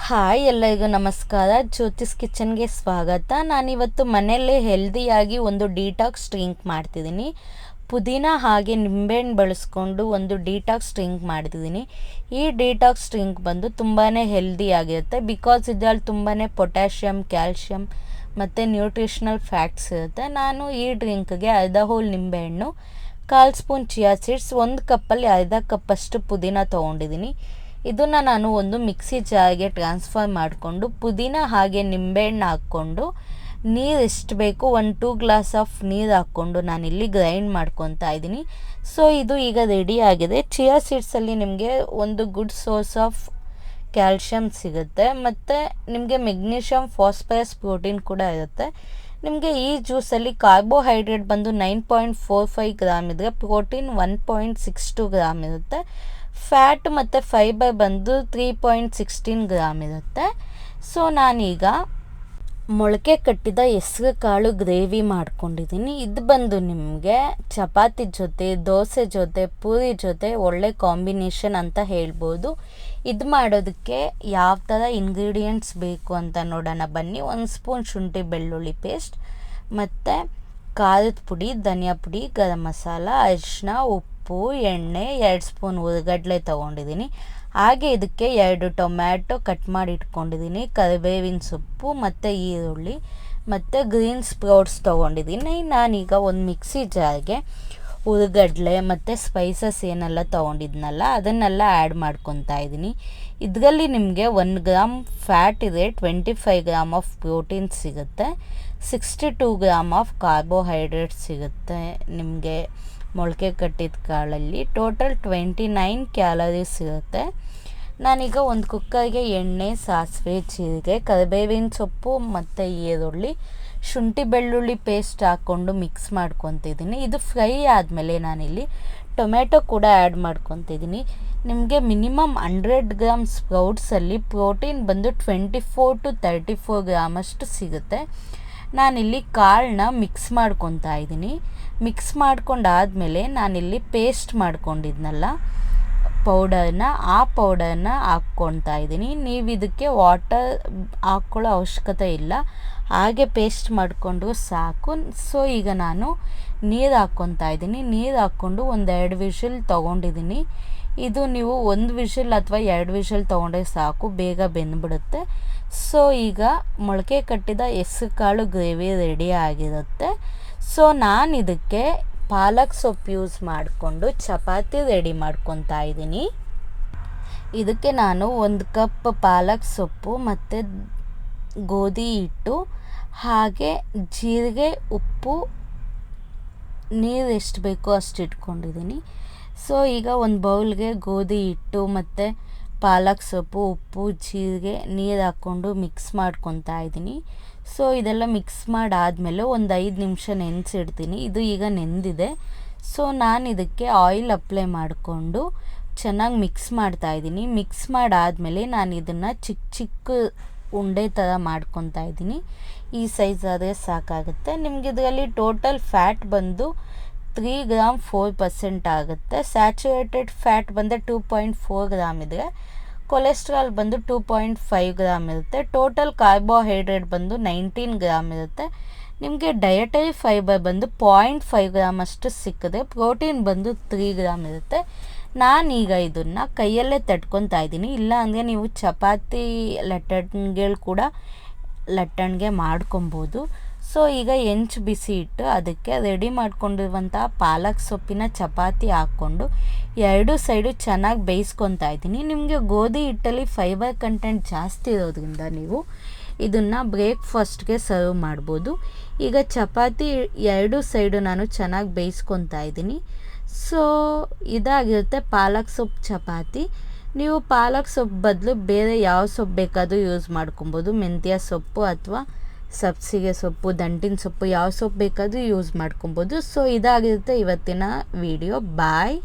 Hi ಎಲ್ಲರಿಗೂ ನಮಸ್ಕಾರ. ಜ್ಯೋತಿಸ್ ಕಿಚನ್ಗೆ ಸ್ವಾಗತ. ನಾನಿವತ್ತು ಮನೆಯಲ್ಲೇ ಹೆಲ್ದಿಯಾಗಿ ಒಂದು ಡಿಟಾಕ್ಸ್ ಡ್ರಿಂಕ್ ಮಾಡ್ತಿದ್ದೀನಿ. ಪುದೀನ ಹಾಗೆ ನಿಂಬೆಹಣ್ಣು ಬಳಸ್ಕೊಂಡು ಒಂದು ಡಿಟಾಕ್ಸ್ ಡ್ರಿಂಕ್ ಮಾಡ್ತಿದ್ದೀನಿ. ಈ ಡಿಟಾಕ್ಸ್ ಡ್ರಿಂಕ್ ಬಂದು ತುಂಬಾ ಹೆಲ್ದಿಯಾಗಿರುತ್ತೆ. ಬಿಕಾಸ್ ಇದರಲ್ಲಿ ತುಂಬಾ ಪೊಟ್ಯಾಷಿಯಮ್, ಕ್ಯಾಲ್ಶಿಯಮ್ ಮತ್ತು ನ್ಯೂಟ್ರಿಷನಲ್ ಫ್ಯಾಕ್ಟ್ಸ್ ಇರುತ್ತೆ. ನಾನು ಈ ಡ್ರಿಂಕ್ಗೆ ಅರ್ಧ ಹೋಲ್ ನಿಂಬೆಹಣ್ಣು, 1/4 ಸ್ಪೂನ್ ಚಿಯಾ ಸೀಡ್ಸ್, 1 ಕಪ್ಪಲ್ಲಿ ಅರ್ಧ ಕಪ್ಪಷ್ಟು ಪುದೀನ ತೊಗೊಂಡಿದ್ದೀನಿ. ಇದನ್ನು ನಾನು ಒಂದು ಮಿಕ್ಸಿ ಜಾರ್ಗೆ ಟ್ರಾನ್ಸ್ಫರ್ ಮಾಡಿಕೊಂಡು ಪುದೀನ ಹಾಗೆ ನಿಂಬೆಹಣ್ಣು ಹಾಕ್ಕೊಂಡು ನೀರು ಎಷ್ಟು ಬೇಕು 1-2 ಗ್ಲಾಸ್ ಆಫ್ ನೀರು ಹಾಕ್ಕೊಂಡು ನಾನಿಲ್ಲಿ ಗ್ರೈಂಡ್ ಮಾಡ್ಕೊತಾ ಇದ್ದೀನಿ. ಸೊ ಇದು ಈಗ ರೆಡಿ ಆಗಿದೆ. ಚಿಯಾ ಸೀಡ್ಸಲ್ಲಿ ನಿಮಗೆ ಒಂದು ಗುಡ್ ಸೋರ್ಸ್ ಆಫ್ ಕ್ಯಾಲ್ಶಿಯಮ್ ಸಿಗುತ್ತೆ ಮತ್ತು ನಿಮಗೆ ಮೆಗ್ನೀಷಿಯಮ್, ಫಾಸ್ಫರಸ್, ಪ್ರೋಟೀನ್ ಕೂಡ ಇರುತ್ತೆ. ನಿಮಗೆ ಈ ಜ್ಯೂಸಲ್ಲಿ ಕಾರ್ಬೋಹೈಡ್ರೇಟ್ ಬಂದು 9.45 ಗ್ರಾಮ್ ಇದ್ದರೆ ಪ್ರೋಟೀನ್ 1.62 ಗ್ರಾಮ್ ಇರುತ್ತೆ. ಫ್ಯಾಟ್ ಮತ್ತು ಫೈಬರ್ ಬಂದು 3.16 ಗ್ರಾಮ್ ಇರುತ್ತೆ. ಸೊ ನಾನೀಗ ಮೊಳಕೆ ಕಟ್ಟಿದ ಹೆಸರು ಕಾಳು ಗ್ರೇವಿ ಮಾಡ್ಕೊಂಡಿದ್ದೀನಿ. ಇದು ಬಂದು ನಿಮಗೆ ಚಪಾತಿ ಜೊತೆ, ದೋಸೆ ಜೊತೆ, ಪೂರಿ ಜೊತೆ ಒಳ್ಳೆ ಕಾಂಬಿನೇಷನ್ ಅಂತ ಹೇಳ್ಬೋದು. ಇದು ಮಾಡೋದಕ್ಕೆ ಯಾವ ಥರ ಇಂಗ್ರೀಡಿಯೆಂಟ್ಸ್ ಬೇಕು ಅಂತ ನೋಡೋಣ ಬನ್ನಿ. 1 ಸ್ಪೂನ್ ಶುಂಠಿ ಬೆಳ್ಳುಳ್ಳಿ ಪೇಸ್ಟ್ ಮತ್ತು ಖಾರದ ಪುಡಿ, ಧನಿಯಾ ಪುಡಿ, ಗರಂ ಮಸಾಲ, ಅರಿಶಿನ, ಉಪ್ಪು, ಎಣ್ಣೆ, 2 ಸ್ಪೂನ್ ಹುರಿಗಡಲೆ ತೊಗೊಂಡಿದ್ದೀನಿ. ಹಾಗೆ ಇದಕ್ಕೆ 2 ಟೊಮ್ಯಾಟೊ ಕಟ್ ಮಾಡಿ ಇಟ್ಕೊಂಡಿದ್ದೀನಿ, ಕರಿಬೇವಿನ ಸೊಪ್ಪು ಮತ್ತು ಈರುಳ್ಳಿ ಮತ್ತು ಗ್ರೀನ್ ಸ್ಪ್ರೌಟ್ಸ್ ತೊಗೊಂಡಿದ್ದೀನಿ. ನಾನೀಗ ಒಂದು ಮಿಕ್ಸಿ ಜಾರ್ಗೆ ಹುರಿಗಡಲೆ ಮತ್ತು ಸ್ಪೈಸಸ್ ಏನೆಲ್ಲ ತೊಗೊಂಡಿದ್ನಲ್ಲ ಅದನ್ನೆಲ್ಲ ಆ್ಯಡ್ ಮಾಡ್ಕೊತಾ ಇದ್ದೀನಿ. ಇದರಲ್ಲಿ ನಿಮಗೆ 1 ಗ್ರಾಮ್ ಫ್ಯಾಟ್ ಇದೆ, 25 ಗ್ರಾಮ್ ಆಫ್ ಪ್ರೋಟೀನ್ ಸಿಗುತ್ತೆ, 62 ಗ್ರಾಮ್ ಆಫ್ ಕಾರ್ಬೋಹೈಡ್ರೇಟ್ ಸಿಗುತ್ತೆ. ನಿಮಗೆ ಮೊಳಕೆ ಕಟ್ಟಿದ ಕಾಳಲ್ಲಿ ಟೋಟಲ್ 29 ಕ್ಯಾಲರೀಸ್ ಇರುತ್ತೆ. ನಾನೀಗ ಒಂದು ಕುಕ್ಕರ್ಗೆ ಎಣ್ಣೆ, ಸಾಸಿವೆ, ಜೀರಿಗೆ, ಕರಿಬೇವಿನ ಸೊಪ್ಪು ಮತ್ತು ಈರುಳ್ಳಿ, ಶುಂಠಿ ಬೆಳ್ಳುಳ್ಳಿ ಪೇಸ್ಟ್ ಹಾಕ್ಕೊಂಡು ಮಿಕ್ಸ್ ಮಾಡ್ಕೊತಿದ್ದೀನಿ. ಇದು ಫ್ರೈ ಆದಮೇಲೆ ನಾನಿಲ್ಲಿ ಟೊಮೆಟೊ ಕೂಡ ಆ್ಯಡ್ ಮಾಡ್ಕೊತಿದ್ದೀನಿ. ನಿಮಗೆ ಮಿನಿಮಮ್ 100 ಗ್ರಾಮ್ ಸ್ಪ್ರೌಟ್ಸಲ್ಲಿ ಪ್ರೋಟೀನ್ ಬಂದು 24 to 34 ಗ್ರಾಮ್ ಅಷ್ಟು ಸಿಗುತ್ತೆ. ನಾನಿಲ್ಲಿ ಕಾಳನ್ನ ಮಿಕ್ಸ್ ಮಾಡ್ಕೊತಾ ಇದ್ದೀನಿ. ಮಿಕ್ಸ್ ಮಾಡ್ಕೊಂಡಾದಮೇಲೆ ನಾನಿಲ್ಲಿ ಪೇಸ್ಟ್ ಮಾಡ್ಕೊಂಡಿದ್ನಲ್ಲ ಪೌಡರ್ನ, ಆ ಪೌಡರ್ನ ಹಾಕ್ಕೊತಾ ಇದ್ದೀನಿ. ನೀವು ಇದಕ್ಕೆ ವಾಟರ್ ಹಾಕ್ಕೊಳ್ಳೋ ಅವಶ್ಯಕತೆ ಇಲ್ಲ, ಹಾಗೆ ಪೇಸ್ಟ್ ಮಾಡಿಕೊಂಡು ಸಾಕು. ಸೊ ಈಗ ನಾನು ನೀರು ಹಾಕ್ಕೊತಾ ಇದ್ದೀನಿ. ನೀರು ಹಾಕ್ಕೊಂಡು 1-2 ವಿಷಲ್ ತೊಗೊಂಡಿದ್ದೀನಿ. ಇದು ನೀವು 1 ವಿಷಲ್ ಅಥವಾ 2 ವಿಷಲ್ ತೊಗೊಂಡ್ರೆ ಸಾಕು, ಬೇಗ ಬೆಂದ್ಬಿಡುತ್ತೆ. ಸೊ ಈಗ ಮೊಳಕೆ ಕಟ್ಟಿದ ಹೆಸರು ಕಾಳು ಗ್ರೇವಿ ರೆಡಿ ಆಗಿರುತ್ತೆ. ಸೊ ನಾನು ಇದಕ್ಕೆ ಪಾಲಕ್ ಸೊಪ್ಪು ಯೂಸ್ ಮಾಡಿಕೊಂಡು ಚಪಾತಿ ರೆಡಿ ಮಾಡ್ಕೊತಾ ಇದ್ದೀನಿ. ಇದಕ್ಕೆ ನಾನು 1 ಕಪ್ ಪಾಲಕ್ ಸೊಪ್ಪು ಮತ್ತು ಗೋಧಿ ಹಿಟ್ಟು ಹಾಗೆ ಜೀರಿಗೆ, ಉಪ್ಪು, ನೀರು ಎಷ್ಟು ಬೇಕೋ ಅಷ್ಟು ಇಟ್ಕೊಂಡಿದ್ದೀನಿ. ಸೊ ಈಗ ಒಂದು ಬೌಲ್ಗೆ ಗೋಧಿ ಹಿಟ್ಟು ಮತ್ತು ಪಾಲಕ್ ಸೊಪ್ಪು, ಉಪ್ಪು, ಜೀರಿಗೆ, ನೀರು ಹಾಕ್ಕೊಂಡು ಮಿಕ್ಸ್ ಮಾಡ್ಕೊತಾ ಇದ್ದೀನಿ. ಸೊ ಇದೆಲ್ಲ ಮಿಕ್ಸ್ ಮಾಡಾದಮೇಲೆ ಒಂದು 5 ನಿಮಿಷ ನೆನೆಸಿಡ್ತೀನಿ. ಇದು ಈಗ ನೆಂದಿದೆ. ಸೊ ನಾನು ಇದಕ್ಕೆ ಆಯಿಲ್ ಅಪ್ಲೈ ಮಾಡಿಕೊಂಡು ಚೆನ್ನಾಗಿ ಮಿಕ್ಸ್ ಮಾಡ್ತಾಯಿದ್ದೀನಿ. ಮಿಕ್ಸ್ ಮಾಡಾದಮೇಲೆ ನಾನು ಇದನ್ನು ಚಿಕ್ಕ ಚಿಕ್ಕ ಉಂಡೆ ಥರ ಮಾಡ್ಕೊತಾ ಇದ್ದೀನಿ. ಈ ಸೈಜ್ ಆದರೆ ಸಾಕಾಗುತ್ತೆ. ನಿಮಗೆ ಇದರಲ್ಲಿ ಟೋಟಲ್ ಫ್ಯಾಟ್ ಬಂದು 3 ಗ್ರಾಮ್ 4% ಆಗುತ್ತೆ. ಸ್ಯಾಚುರೇಟೆಡ್ ಫ್ಯಾಟ್ ಬಂದು 2.4 ಗ್ರಾಮ್ ಇದೆ. ಕೊಲೆಸ್ಟ್ರಾಲ್ ಬಂದು 2.5 ಗ್ರಾಮ್ ಇರುತ್ತೆ. ಟೋಟಲ್ ಕಾರ್ಬೋಹೈಡ್ರೇಟ್ ಬಂದು 19 ಗ್ರಾಮ್ ಇರುತ್ತೆ. ನಿಮಗೆ ಡಯಟರಿ ಫೈಬರ್ ಬಂದು 0.5 ಗ್ರಾಮ್ ಅಷ್ಟು ಸಿಕ್ಕಿದೆ. ಪ್ರೋಟೀನ್ ಬಂದು 3 ಗ್ರಾಮ್ ಇರುತ್ತೆ. ನಾನೀಗ ಇದನ್ನು ಕೈಯಲ್ಲೇ ತಟ್ಕೊತಾ ಇದ್ದೀನಿ. ಇಲ್ಲ ಅಂದರೆ ನೀವು ಚಪಾತಿ ಲಟ್ಟಣಿಗಳು ಕೂಡ ಲಟ್ಟಣಿಗೆ ಮಾಡ್ಕೊಬೋದು. ಸೊ ಈಗ ಹೆಂಚು ಬಿಸಿ ಇಟ್ಟು ಅದಕ್ಕೆ ರೆಡಿ ಮಾಡ್ಕೊಂಡಿರುವಂಥ ಪಾಲಕ್ ಸೊಪ್ಪಿನ ಚಪಾತಿ ಹಾಕ್ಕೊಂಡು 2 ಸೈಡು ಚೆನ್ನಾಗಿ ಬೇಯಿಸ್ಕೊತಾ ಇದ್ದೀನಿ. ನಿಮಗೆ ಗೋಧಿ ಹಿಟ್ಟಲ್ಲಿ ಫೈಬರ್ ಕಂಟೆಂಟ್ ಜಾಸ್ತಿ ಇರೋದ್ರಿಂದ ನೀವು ಇದನ್ನು ಬ್ರೇಕ್ಫಾಸ್ಟ್ಗೆ ಸರ್ವ್ ಮಾಡ್ಬೋದು. ಈಗ ಚಪಾತಿ 2 ಸೈಡು ನಾನು ಚೆನ್ನಾಗಿ ಬೇಯಿಸ್ಕೊತಾ ಇದ್ದೀನಿ. ಸೊ ಇದಾಗಿರುತ್ತೆ ಪಾಲಕ್ ಸೊಪ್ಪು ಚಪಾತಿ. ನೀವು ಪಾಲಕ್ ಸೊಪ್ಪು ಬದಲು ಬೇರೆ ಯಾವ ಸೊಪ್ಪು ಬೇಕಾದರೂ ಯೂಸ್ ಮಾಡ್ಕೊಬೋದು. ಮೆಂತ್ಯ ಸೊಪ್ಪು ಅಥವಾ ಸಬ್ಸಿಗೆ ಸೊಪ್ಪು, ದಂಟಿನ ಸೊಪ್ಪು, ಯಾವ ಸೊಪ್ಪು ಬೇಕಾದರೂ ಯೂಸ್ ಮಾಡ್ಕೊಬೋದು. ಸೊ ಇದಾಗಿರುತ್ತೆ ಇವತ್ತಿನ ವಿಡಿಯೋ. ಬಾಯ್.